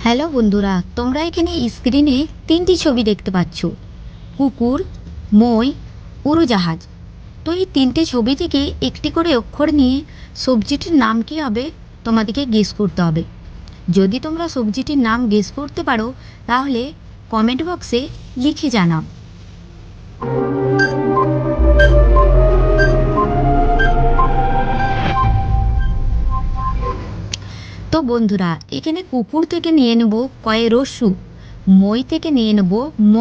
Hello বন্ধুরা, তোমরা এখানে স্ক্রিনে তিনটি ছবি দেখতে পাচ্ছ, কুকুর, মই, উড়োজাহাজ। তো এই তিনটে ছবি থেকে একটি করে অক্ষর নিয়ে সবজিটির নাম কী হবে তোমাদেরকে গেস করতে হবে। যদি তোমরা সবজিটির নাম গেস করতে পারো তাহলে কমেন্ট বক্সে লিখে জানাও। তো বন্ধুরা, এখানে কুকুর থেকে নিয়ে নেব কয়ে রস্যু, মই থেকে নিয়ে নেব ম,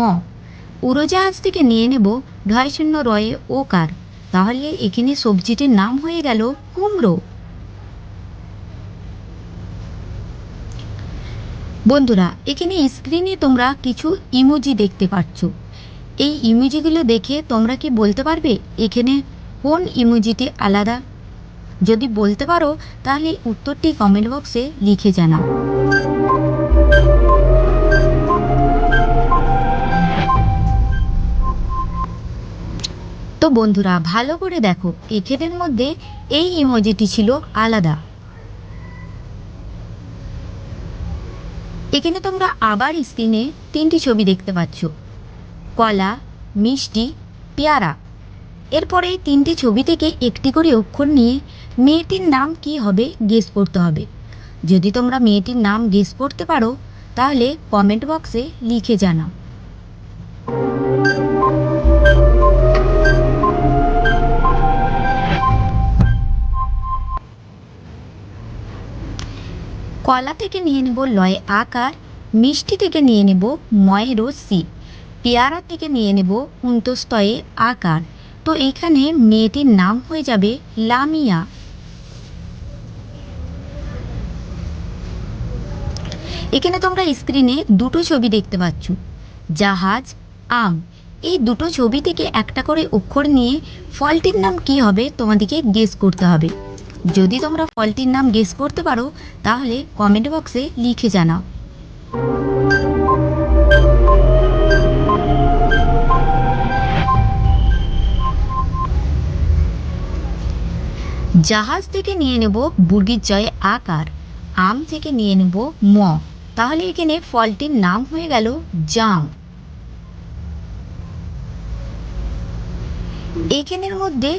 উড়োজাহাজ থেকে নিয়ে নেব ঢয় শূন্য রয়ে ওকার। তাহলে এখানে সবজিটির নাম হয়ে গেল কুমড়ো। বন্ধুরা, এখানে স্ক্রিনে তোমরা কিছু ইমোজি দেখতে পাচ্ছ। এই ইমোজিগুলো দেখে তোমরা কি বলতে পারবে এখানে কোন ইমোজিটি আলাদা? যদি বলতে পারো তাহলে উত্তরটি কমেন্ট বক্সে লিখে জানাও। তো বন্ধুরা, ভালো করে দেখো, এখানের মধ্যে এই ইমোজিটি ছিল আলাদা। এখানে তোমরা আবার স্ক্রিনে তিনটি ছবি দেখতে পাচ্ছ, কলা, মিষ্টি, পেয়ারা। এরপরে এই তিনটি ছবি থেকে একটি করে অক্ষর নিয়ে মেয়েটির নাম কি হবে গেস করতে হবে। যদি তোমরা মেয়েটির নাম গেস করতে পারো তাহলে কমেন্ট বক্সে লিখে জানাও। কলা থেকে নিয়ে নেব লয়ে আকার, মিষ্টি থেকে নিয়ে নেব ময়ে রশ্মি, পেয়ারা থেকে নিয়ে নেব উন্তস্তয়ে আকার। তো এখানে মেয়েটির নাম হয়ে যাবে লামিয়া। এখানে তোমরা স্ক্রিনে দুটো ছবি দেখতে পাচ্ছ, জাহাজ, আম। এই দুটো ছবি থেকে একটা করে অক্ষর নিয়ে ফলটির নাম কি হবে তোমাদেরকে গেস করতে হবে। যদি তোমরা ফলটির নাম গেস করতে পারো তাহলে কমেন্ট বক্সে লিখে জানাও। জাহাজ থেকে নিয়ে নেব বুর্গির জয়ে আকার, আম থেকে নিয়ে নেব ম। তাহলে এখানে ফলটির নাম হয়ে গেল জাম। এইখানের মধ্যে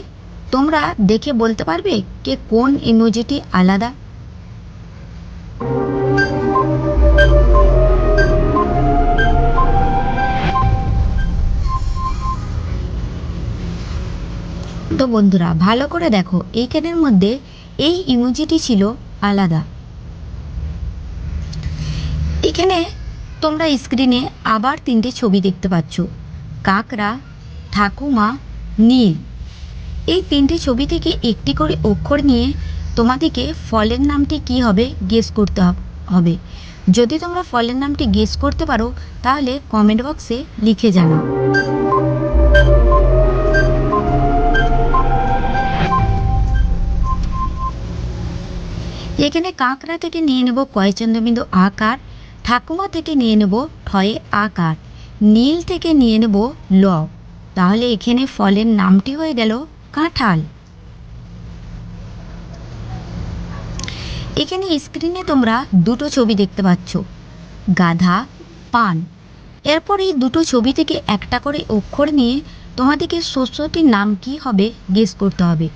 তোমরা দেখে বলতে পারবে কে কোন ইমোজিটি আলাদা? তো বন্ধুরা, ভালো করে দেখো, এইখানের মধ্যে এই ইমোজিটি ছিল আলাদা। এখানে তোমরা স্ক্রিনে আবার তিনটে ছবি দেখতে পাচ্ছ, কাকড়া, ঠাকুমা, নীল। এই তিনটে ছবি থেকে একটি করে অক্ষর নিয়ে তোমাদেরকে ফলের নামটি কি হবে গেস করতে হবে। যদি তোমরা ফলের নামটি গেস করতে পারো তাহলে কমেন্ট বক্সে লিখে জানাও। এখানে কাঁকড়া থেকে নিয়ে নেব কয় চন্দ্রবিন্দু আকার, ঠাকুমা থেকে নিয়ে নেব ঠয়ে আকার, নীল থেকে নিয়ে নেব ল। তাহলে এখানে ফলের নামটি হয়ে গেল কাঁঠাল। এখানে স্ক্রিনে তোমরা দুটো ছবি দেখতে পাচ্ছ, গাধা, পান। এরপর এই দুটো ছবি থেকে একটা করে অক্ষর নিয়ে তোমাদেরকে শস্যটির নাম কি হবে গেস করতে হবে।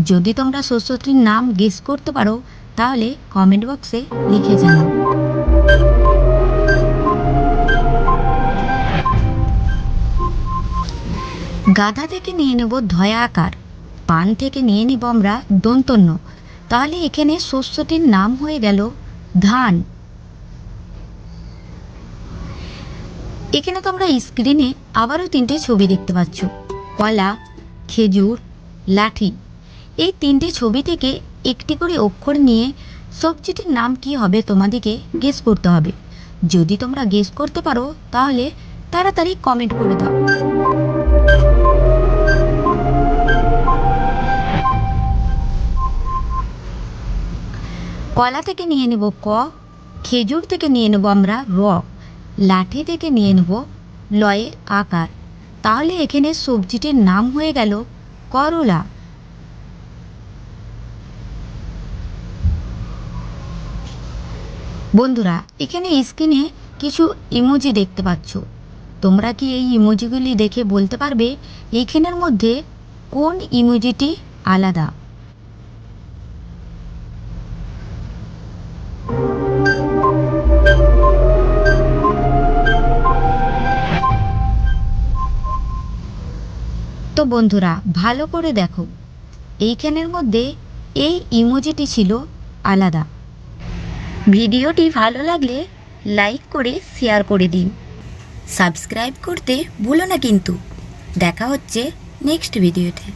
যদি তোমরা শস্যটির নাম গেস করতে পারো তাহলে কমেন্ট বক্সে লিখে জানাও। গাধা থেকে নিয়ে নেব ধয়া আকার, পান থেকে নিয়ে নেব আমরা দন্তন্য। তাহলে এখানে শস্যটির নাম হয়ে গেল ধান। এখানে তোমরা স্ক্রিনে আবারও তিনটে ছবি দেখতে পাচ্ছ, কলা, খেজুর, লাঠি। এই তিনটে ছবি থেকে একটি করে অক্ষর নিয়ে সবজিটির নাম কি হবে তোমাদেরকে গেস করতে হবে। যদি তোমরা গেস করতে পারো তাহলে তাড়াতাড়ি কমেন্ট করে দাও। কলা থেকে নিয়ে নেব ক, খেজুর থেকে নিয়ে নেব আমরা র, লাঠি থেকে নিয়ে নেব লয়ে আকার। তাহলে এখানে সবজিটির নাম হয়ে গেল করলা। বন্ধুরা, এখানে স্ক্রিনে কিছু ইমোজি দেখতে পাচ্ছ। তোমরা কি এই ইমোজিগুলি দেখে বলতে পারবে এইখানের মধ্যে কোন ইমোজিটি আলাদা? তো বন্ধুরা, ভালো করে দেখো, এইখানের মধ্যে এই ইমোজিটি ছিল আলাদা। ভিডিওটি ভালো লাগলে লাইক করে শেয়ার করে দিন। সাবস্ক্রাইব করতে ভুলো না কিন্তু। দেখা হচ্ছে নেক্সট ভিডিওতে।